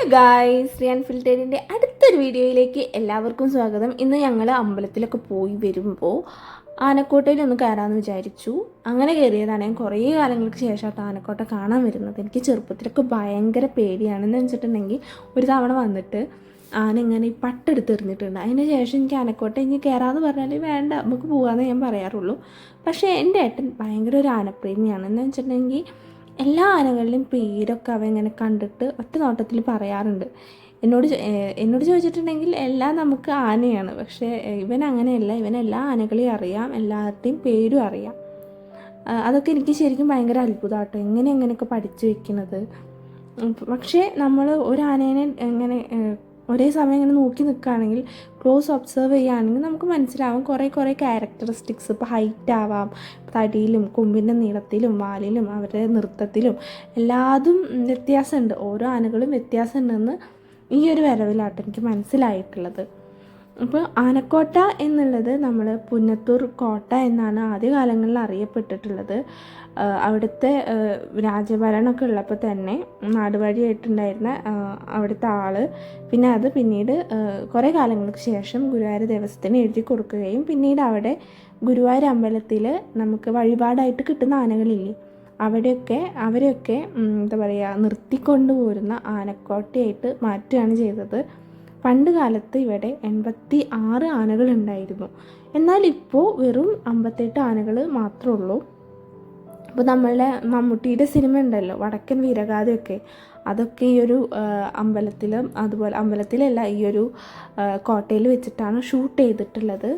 Guys, Riyan ഫിൽറ്റേരിൻ്റെ അടുത്തൊരു വീഡിയോയിലേക്ക് എല്ലാവർക്കും സ്വാഗതം. ഇന്ന് ഞങ്ങൾ അമ്പലത്തിലൊക്കെ പോയി വരുമ്പോൾ ആനക്കോട്ടയിലൊന്ന് കയറാമെന്ന് വിചാരിച്ചു. അങ്ങനെ കയറിയതാണ്. ഞാൻ കുറേ കാലങ്ങൾക്ക് ശേഷമായിട്ട് ആനക്കോട്ട കാണാൻ വരുന്നത്. എനിക്ക് ചെറുപ്പത്തിലൊക്കെ ഭയങ്കര പേടിയാണെന്ന് വെച്ചിട്ടുണ്ടെങ്കിൽ ഒരു തവണ വന്നിട്ട് ആന ഇങ്ങനെ ഈ പട്ടെടുത്ത് എറിഞ്ഞിട്ടുണ്ട്. അതിന് ശേഷം എനിക്ക് ആനക്കോട്ട ഇനി കയറാമെന്ന് പറഞ്ഞാൽ വേണ്ട, നമുക്ക് പോകാമെന്നേ ഞാൻ പറയാറുള്ളൂ. പക്ഷേ എൻ്റെ ഏട്ടൻ ഭയങ്കര ഒരു ആനപ്രേമിയാണ്. എന്ന് വെച്ചിട്ടുണ്ടെങ്കിൽ എല്ലാ ആനകളുടെയും പേരൊക്കെ അവ ഇങ്ങനെ കണ്ടിട്ട് ഒറ്റ നോട്ടത്തിൽ പറയാറുണ്ട്. എന്നോട് ചോദിച്ചിട്ടുണ്ടെങ്കിൽ എല്ലാം നമുക്ക് ആനയാണ്. പക്ഷേ ഇവൻ അങ്ങനെയല്ല. ഇവൻ എല്ലാ ആനകളെയും അറിയാം, എല്ലാവരുടെയും പേരും അറിയാം. അതൊക്കെ എനിക്ക് ശരിക്കും ഭയങ്കര അത്ഭുതമാട്ടോ, എങ്ങനെയൊക്കെ പഠിച്ചു വെക്കുന്നത്. പക്ഷേ നമ്മൾ ഒരു ആനേനെ എങ്ങനെ ഒരേ സമയം ഇങ്ങനെ നോക്കി നിൽക്കുകയാണെങ്കിൽ, ക്ലോസ് ഒബ്സർവ് ചെയ്യുകയാണെങ്കിൽ നമുക്ക് മനസ്സിലാവും കുറേ ക്യാരക്ടറിസ്റ്റിക്സ്. ഇപ്പോൾ ഹൈറ്റ് ആവാം, തടിയിലും കൊമ്പിൻ്റെ നീളത്തിലും വാലിലും അവരുടെ നൃത്തത്തിലും എല്ലാതും വ്യത്യാസമുണ്ട്. ഓരോ ആനകളും വ്യത്യാസമുണ്ടെന്ന് ഈ ഒരു വരവിലാട്ടോ എനിക്ക് മനസ്സിലായിട്ടുള്ളത്. അപ്പോൾ ആനക്കോട്ട എന്നുള്ളത് നമ്മൾ പുന്നത്തൂർ കോട്ട എന്നാണ് ആദ്യകാലങ്ങളിൽ അറിയപ്പെട്ടിട്ടുള്ളത്. അവിടുത്തെ രാജഭരണമൊക്കെ ഉള്ളപ്പോൾ തന്നെ നാടുവാഴിയായിട്ടുണ്ടായിരുന്ന അവിടുത്തെ ആൾ പിന്നെ അത് പിന്നീട് കുറേ കാലങ്ങൾക്ക് ശേഷം ഗുരുവായൂർ ദേവസ്ഥത്തിന് എഴുതി കൊടുക്കുകയും പിന്നീട് അവിടെ ഗുരുവായൂർ അമ്പലത്തിൽ നമുക്ക് വഴിപാടായിട്ട് കിട്ടുന്ന ആനകളില്ലേ, അവരെയൊക്കെ എന്താ പറയുക, നിർത്തിക്കൊണ്ടു പോരുന്ന ആനക്കോട്ടയായിട്ട് മാറ്റുകയാണ് ചെയ്തത്. പണ്ട് കാലത്ത് ഇവിടെ 86 ആനകളുണ്ടായിരുന്നു. എന്നാൽ ഇപ്പോൾ വെറും 58 ആനകൾ മാത്രമേ ഉള്ളൂ. അപ്പോൾ നമ്മളുടെ മമ്മൂട്ടിയുടെ സിനിമ ഉണ്ടല്ലോ, വടക്കൻ വീരഗാഥയൊക്കെ, അതൊക്കെ ഈ ഒരു അമ്പലത്തിലും അതുപോലെ അമ്പലത്തിലല്ല, ഈ ഒരു കോട്ടയിൽ വെച്ചിട്ടാണ് ഷൂട്ട് ചെയ്തിട്ടുള്ളത്.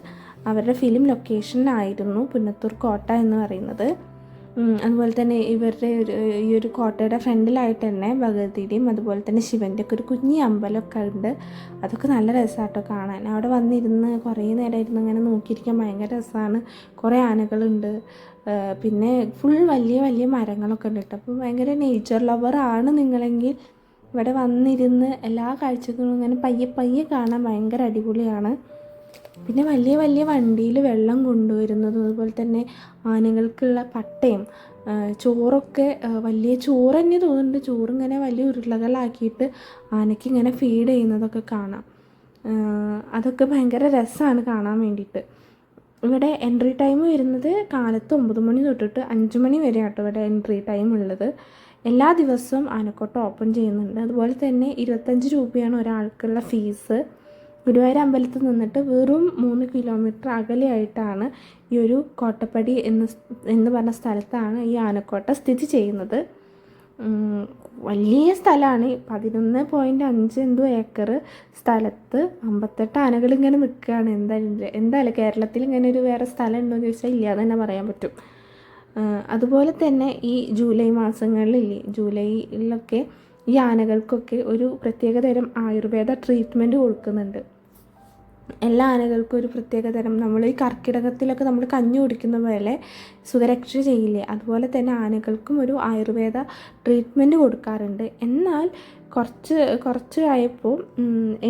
അവരുടെ ഫിലിം ലൊക്കേഷനായിരുന്നു പുന്നത്തൂർ കോട്ട എന്ന് പറയുന്നത്. അതുപോലെ തന്നെ ഇവരുടെ ഈ ഒരു കോട്ടയുടെ ഫ്രണ്ടിലായിട്ട് തന്നെ ഭഗവതിയുടെയും അതുപോലെ തന്നെ ശിവൻ്റെ ഒക്കെ ഒരു കുഞ്ഞി അമ്പലമൊക്കെ ഉണ്ട്. അതൊക്കെ നല്ല രസമാട്ടോ കാണാൻ. അവിടെ വന്നിരുന്ന് കുറേ നേരം ഇരുന്ന് ഇങ്ങനെ നോക്കിയിരിക്കാൻ ഭയങ്കര രസമാണ്. കുറേ ആനകളുണ്ട്, പിന്നെ ഫുൾ വലിയ മരങ്ങളൊക്കെ ഉണ്ട് കേട്ടോ. അപ്പോൾ ഭയങ്കര നേച്ചർ ലവറാണ് നിങ്ങളെങ്കിൽ ഇവിടെ വന്നിരുന്ന് എല്ലാ കാഴ്ചകളും ഇങ്ങനെ പയ്യെ കാണാൻ ഭയങ്കര അടിപൊളിയാണ്. പിന്നെ വലിയ വണ്ടിയിൽ വെള്ളം കൊണ്ടുവരുന്നതും അതുപോലെ തന്നെ ആനകൾക്കുള്ള പട്ടയും ചോറൊക്കെ വലിയ ചോറ് തന്നെ തോന്നുന്നുണ്ട്. ചോറിങ്ങനെ വലിയ ഉരുളകളാക്കിയിട്ട് ആനയ്ക്ക് ഇങ്ങനെ ഫീഡ് ചെയ്യുന്നതൊക്കെ കാണാം. അതൊക്കെ ഭയങ്കര രസമാണ് കാണാൻ വേണ്ടിയിട്ട്. ഇവിടെ എൻട്രി ടൈം വരുന്നത് കാലത്ത് 9 മണി തൊട്ടിട്ട് 5 മണി വരെ ആട്ടോ ഇവിടെ എൻട്രി ടൈം ഉള്ളത്. എല്ലാ ദിവസവും ആനക്കോട്ട ഓപ്പൺ ചെയ്യുന്നുണ്ട്. അതുപോലെ തന്നെ 25 രൂപയാണ് ഒരാൾക്കുള്ള ഫീസ്. ഗുരുവായൂർ അമ്പലത്തിൽ നിന്നിട്ട് വെറും 3 കിലോമീറ്റർ അകലെയായിട്ടാണ് ഈ ഒരു കോട്ടപ്പടി എന്ന് പറഞ്ഞ സ്ഥലത്താണ് ഈ ആനക്കോട്ട സ്ഥിതി ചെയ്യുന്നത്. വലിയ സ്ഥലമാണ്. 11.5 എന്തോ ഏക്കർ സ്ഥലത്ത് 58 ആനകൾ ഇങ്ങനെ നിൽക്കുകയാണ്. എന്തായാലും കേരളത്തിൽ ഇങ്ങനെ ഒരു വേറെ സ്ഥലം ഉണ്ടോ എന്ന് ചോദിച്ചാൽ ഇല്ല തന്നെ പറയാൻ പറ്റും. അതുപോലെ തന്നെ ഈ ജൂലൈ മാസങ്ങളിലില്ലേ, ജൂലൈയിലൊക്കെ ഈ ആനകൾക്കൊക്കെ ഒരു പ്രത്യേകതരം ആയുർവേദ ട്രീറ്റ്മെൻറ്റ് കൊടുക്കുന്നുണ്ട്. എല്ലാ ആനകൾക്കും ഒരു പ്രത്യേകതരം, നമ്മൾ ഈ കർക്കിടകത്തിലൊക്കെ നമ്മൾ കഞ്ഞി കുടിക്കുന്ന പോലെ സുഖരക്ഷ ചെയ്യില്ലേ, അതുപോലെ തന്നെ ആനകൾക്കും ഒരു ആയുർവേദ ട്രീറ്റ്മെൻറ്റ് കൊടുക്കാറുണ്ട്. എന്നാൽ കുറച്ച് ആയപ്പോൾ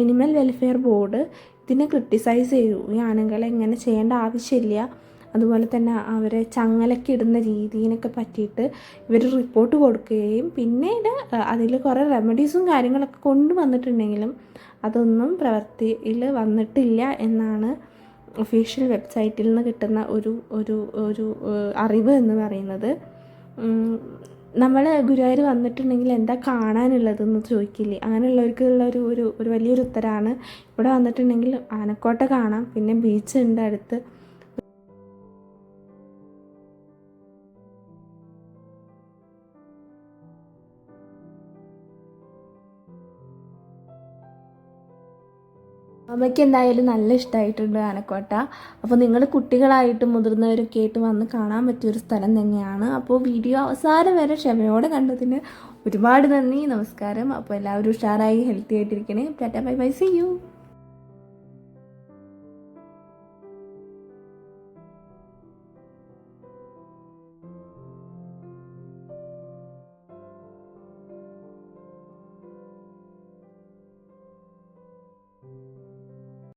എനിമൽ വെൽഫെയർ ബോർഡ് ഇതിനെ ക്രിട്ടിസൈസ് ചെയ്തു. ഈ ആനകളെ ഇങ്ങനെ ചെയ്യേണ്ട ആവശ്യമില്ല, അതുപോലെ തന്നെ അവരെ ചങ്ങലയ്ക്ക് ഇടുന്ന രീതിയിനൊക്കെ പറ്റിയിട്ട് ഇവർ റിപ്പോർട്ട് കൊടുക്കുകയും പിന്നീട് അതിൽ കുറേ റെമഡീസും കാര്യങ്ങളൊക്കെ കൊണ്ടുവന്നിട്ടുണ്ടെങ്കിലും അതൊന്നും പ്രവൃത്തിയിൽ വന്നിട്ടില്ല എന്നാണ് ഒഫീഷ്യൽ വെബ്സൈറ്റിൽ നിന്ന് കിട്ടുന്ന ഒരു അറിവ് എന്ന് പറയുന്നത്. നമ്മൾ ഗുരുവായൂർ വന്നിട്ടുണ്ടെങ്കിൽ എന്താ കാണാനുള്ളതെന്ന് ചോദിക്കില്ലേ, അങ്ങനെയുള്ളവർക്കുള്ള ഒരു വലിയൊരു ഉത്തരമാണ്. ഇവിടെ വന്നിട്ടുണ്ടെങ്കിൽ ആനക്കോട്ട കാണാം, പിന്നെ ബീച്ച് ഉണ്ട് അടുത്ത്. അമ്മയ്ക്ക് എന്തായാലും നല്ല ഇഷ്ടമായിട്ടുണ്ട് ആനക്കോട്ട. അപ്പോൾ നിങ്ങൾ കുട്ടികളായിട്ടും മുതിർന്നവരൊക്കെ ആയിട്ട് വന്ന് കാണാൻ പറ്റിയൊരു സ്ഥലം തന്നെയാണ്. അപ്പോൾ വീഡിയോ അവസാനം വരെ ക്ഷമയോടെ കണ്ടതിന് ഒരുപാട് നന്ദി, നമസ്കാരം. അപ്പോൾ എല്ലാവരും ഉഷാറായി ഹെൽത്തി ആയിട്ടിരിക്കണേ. Tata, bye bye, see U.